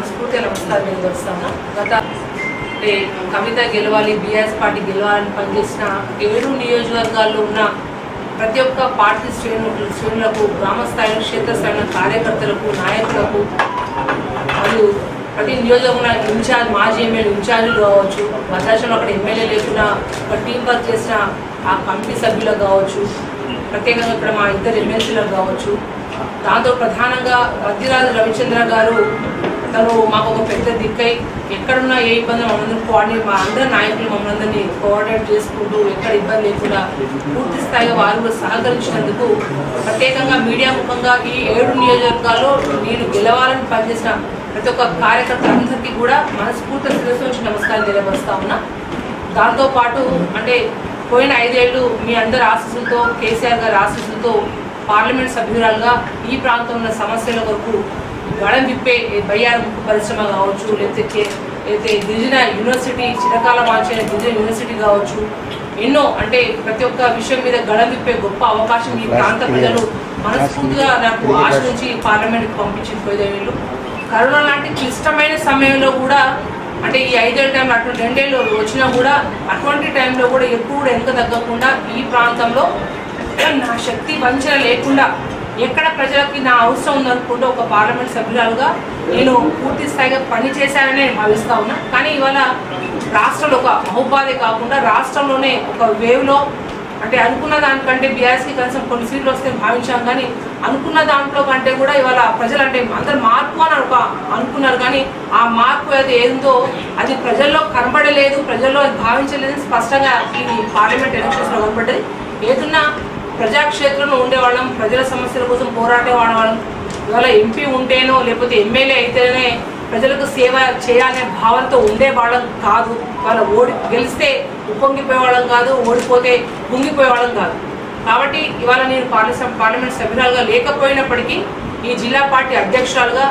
మనస్ఫూర్తిగా నమస్కారం తెలియజేస్తాను. గత కవిత గెలవాలి, బీఆర్ఎస్ పార్టీ గెలవాలని పనిచేసిన 7 నియోజకవర్గాల్లో ఉన్న ప్రతి ఒక్క పార్టీ శ్రేణులకు, గ్రామ స్థాయిలో, క్షేత్రస్థాయిలో కార్యకర్తలకు, నాయకులకు మరియు ప్రతి నియోజకవర్గంలో ఇన్ఛార్జ్, మాజీ ఎమ్మెల్యే ఇన్ఛార్జీలు కావచ్చు, భద్రాచలంలో అక్కడ ఎమ్మెల్యే లేకుండా ఒక టీం వర్క్ చేసిన ఆ కమిటీ సభ్యులకు కావచ్చు, ప్రత్యేకంగా ఇక్కడ మా 2 ఎమ్మెల్సీలకు కావచ్చు. దాంతో ప్రధానంగా వద్దిరాజు రవిచంద్ర గారు తను మాకు ఒక పెద్ద దిక్కై ఎక్కడున్నా ఏ ఇబ్బంది మమ్మల్ని కోఆర్డినేట్, మా అందరి నాయకులు మమ్మల్ని అందరినీ కోఆర్డినేట్ చేసుకుంటూ ఎక్కడ ఇబ్బంది లేకుండా పూర్తి స్థాయిగా వారు సహకరించినందుకు ప్రత్యేకంగా మీడియా ముఖంగా ఈ 7 నియోజకవర్గాల్లో నేను గెలవాలని పనిచేసిన ప్రతి ఒక్క కార్యకర్తలందరికీ కూడా మనస్ఫూర్తి శిరస్సు నుంచి నమస్కారం తెలియపరుస్తా ఉన్నా. దాంతోపాటు అంటే పోయిన 5 ఏళ్ళు మీ అందరి ఆశీస్సులతో, కేసీఆర్ గారి ఆశీస్సులతో పార్లమెంట్ సభ్యురాలుగా ఈ ప్రాంతంలో ఉన్న సమస్యల కొరకు గడం విప్పే బయ్యారం ముక్కు పరిశ్రమ కావచ్చు, లేకపోతే గిరిజన యూనివర్సిటీ, చిరకాల మార్చిన గిరిజన యూనివర్సిటీ కావచ్చు, ఎన్నో అంటే ప్రతి ఒక్క విషయం మీద గడం విప్పే గొప్ప అవకాశం ఈ ప్రాంత ప్రజలు మనస్ఫూర్తిగా నాకు ఆశ నుంచి పార్లమెంట్కి పంపించింది. 5 ఏళ్ళు కరోనా లాంటి క్లిష్టమైన సమయంలో కూడా అంటే ఈ 5 ఏళ్ళ టైంలో అటువంటి 2 ఏళ్ళు వచ్చినా కూడా అటువంటి టైంలో కూడా ఎప్పుడు కూడా వెనుక తగ్గకుండా ఈ ప్రాంతంలో నా శక్తి వంచన లేకుండా ఎక్కడ ప్రజలకి నా అవసరం ఉందనుకుంటూ ఒక పార్లమెంట్ సభ్యురాలుగా నేను పూర్తి స్థాయిగా పనిచేశానని నేను భావిస్తా ఉన్నా. కానీ ఇవాళ రాష్ట్రంలో ఒక మహోపాధి కాకుండా రాష్ట్రంలోనే ఒక వేవ్లో అంటే అనుకున్న దానికంటే బీఆర్ఎస్కి కనీసం కొన్ని సీట్లు వస్తే భావించాం, కానీ అనుకున్న దాంట్లో కంటే కూడా ఇవాళ ప్రజలు అంటే అందరు మార్పు అని అనుకున్నారు, కానీ ఆ మార్పు అది ఏందో అది ప్రజల్లో కనబడలేదు, ప్రజల్లో అది భావించలేదు. స్పష్టంగా ఈ పార్లమెంట్ ఎలక్షన్స్లో కనబడ్డది. ఏదన్నా ప్రజాక్షేత్రంలో ఉండేవాళ్ళం, ప్రజల సమస్యల కోసం పోరాడే వాళ్ళం. ఇవాళ ఎంపీ ఉంటేనో లేకపోతే ఎమ్మెల్యే అయితేనే ప్రజలకు సేవ చేయాలనే భావంతో ఉండేవాళ్ళం కాదు. వాళ్ళ గెలిస్తే ఉప్పొంగిపోయేవాళ్ళం కాదు, ఓడిపోతే కుంగిపోయేవాళ్ళం కాదు. కాబట్టి ఇవాళ నేను పార్లమెంట్ సభ్యురాలుగా లేకపోయినప్పటికీ ఈ జిల్లా పార్టీ అధ్యక్షురాలుగా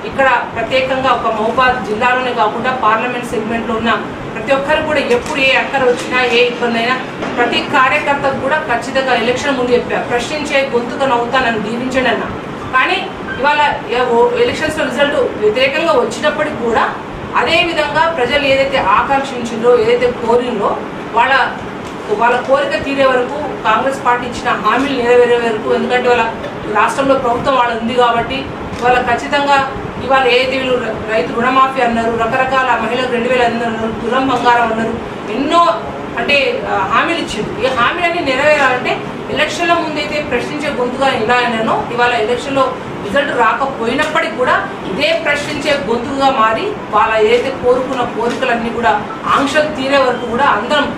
ఇక్కడ ప్రత్యేకంగా ఒక మహబూబాద్ జిల్లాలోనే కాకుండా పార్లమెంట్ సెగ్మెంట్లో ఉన్న ప్రతి ఒక్కరు కూడా ఎప్పుడు ఏ అక్కర వచ్చినా ఏ ఇబ్బంది అయినా ప్రతి కార్యకర్తకు కూడా ఖచ్చితంగా ఎలక్షన్ ముందు చెప్పా, ప్రశ్నించే గొంతుగా నవ్వుతా, నన్ను దీవించండి అన్న. కానీ ఇవాళ ఎలక్షన్స్లో రిజల్ట్ వ్యతిరేకంగా వచ్చినప్పటికి కూడా అదే విధంగా ప్రజలు ఏదైతే ఆకాంక్షించిందో, ఏదైతే కోరిందో వాళ్ళ కోరిక తీరే వరకు కాంగ్రెస్ పార్టీ ఇచ్చిన హామీలు నెరవేరే వరకు, ఎందుకంటే వాళ్ళ రాష్ట్రంలో ప్రభుత్వం వాళ్ళ ఉంది కాబట్టి వాళ్ళ ఖచ్చితంగా ఇవాళ ఏదైతే వీళ్ళు రైతు రుణమాఫీ అన్నారు, రకరకాల మహిళలకు 2000 అన్నారు, తులం బంగారం అన్నారు, ఎన్నో అంటే హామీలు ఇచ్చింది. ఈ హామీలన్నీ నెరవేరాలంటే ఎలక్షన్ల ముందైతే ప్రశ్నించే గొంతుగా ఇలా అయినానో ఇవాళ ఎలక్షన్లో రిజల్ట్ రాకపోయినప్పటికీ కూడా ఇదే ప్రశ్నించే గొంతుగా మారి వాళ్ళ ఏదైతే కోరుకున్న కోరికలన్నీ కూడా ఆంక్షలు తీరే వరకు కూడా అందరం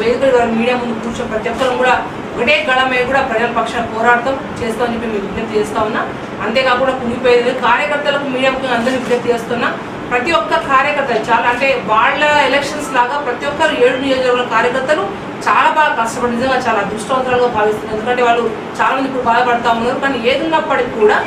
వేదిక మీడియా ముందు కూర్చొని ప్రతి ఒక్కరం కూడా ఒకటే గళమే కూడా ప్రజల పక్షాన పోరాటం చేస్తామని చెప్పి మేము విజ్ఞప్తి చేస్తా ఉన్నా. అంతేకాకుండా కుంగిపోయేది కార్యకర్తలకు మీడియా ముఖ్యంగా అందరినీ విజ్ఞప్తి చేస్తున్నా. ప్రతి ఒక్క కార్యకర్త చాలా అంటే వాళ్ళ ఎలక్షన్స్ లాగా ప్రతి ఒక్కరు 7 నియోజకవర్గాల కార్యకర్తలు చాలా బాగా కష్టపడి నిజంగా చాలా అదృష్టవంతులుగా భావిస్తున్నారు. ఎందుకంటే వాళ్ళు చాలా మంది ఇప్పుడు బాధపడతా ఉన్నారు. కానీ ఏది ఉన్నప్పటికీ కూడా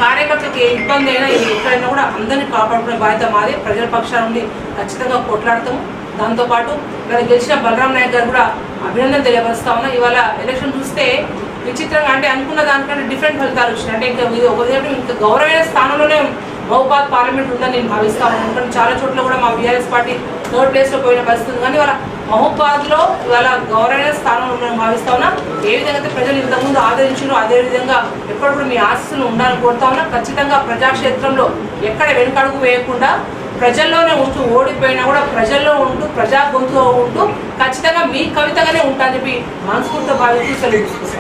కార్యకర్తలకు ఏ ఇబ్బంది అయినా ఎక్కడైనా కూడా అందరినీ కాపాడుకునే బాధ్యత మాది. ప్రజల పక్షాల నుండి ఖచ్చితంగా కొట్లాడతాము. దాంతోపాటు ఇక్కడ గెలిచిన బలరాం నాయక్ గారు కూడా అభినందన తెలియపరుస్తా ఉన్నా. ఇవాళ ఎలక్షన్ చూస్తే విచిత్రంగా అంటే అనుకున్న దానికంటే డిఫరెంట్ ఫలితాలు వచ్చినాయి. అంటే ఇంకా గౌరవమైన స్థానంలోనే మహబూబాద్ పార్లమెంట్ ఉందని నేను భావిస్తా ఉన్నాను. ఎందుకంటే చాలా చోట్ల కూడా మా బీఆర్ఎస్ పార్టీ 3rd ప్లేస్లో పోయిన పరిస్థితి ఉంది. కానీ ఇవాళ మహబూబాద్లో ఇవాళ గౌరవమైన స్థానంలో ఉందని భావిస్తా ఉన్నా. ఏ విధంగా అయితే ప్రజలు ఇంతకుముందు ఆదరించారో అదే విధంగా ఎప్పుడు కూడా మీ ఆశీస్సులు ఉండాలని కోరుతా ఉన్నా. ఖచ్చితంగా ప్రజాక్షేత్రంలో ఎక్కడ వెనుకడుగు వేయకుండా ప్రజల్లోనే ఉంటూ, ఓడిపోయినా కూడా ప్రజల్లో ఉంటూ, ప్రజా గొంతుగా ఉంటూ ఖచ్చితంగా మీ కవితగానే ఉంటానని చెప్పి మనస్ఫూర్తిగా భావిస్తూ సెలవు తీసుకుంటాను.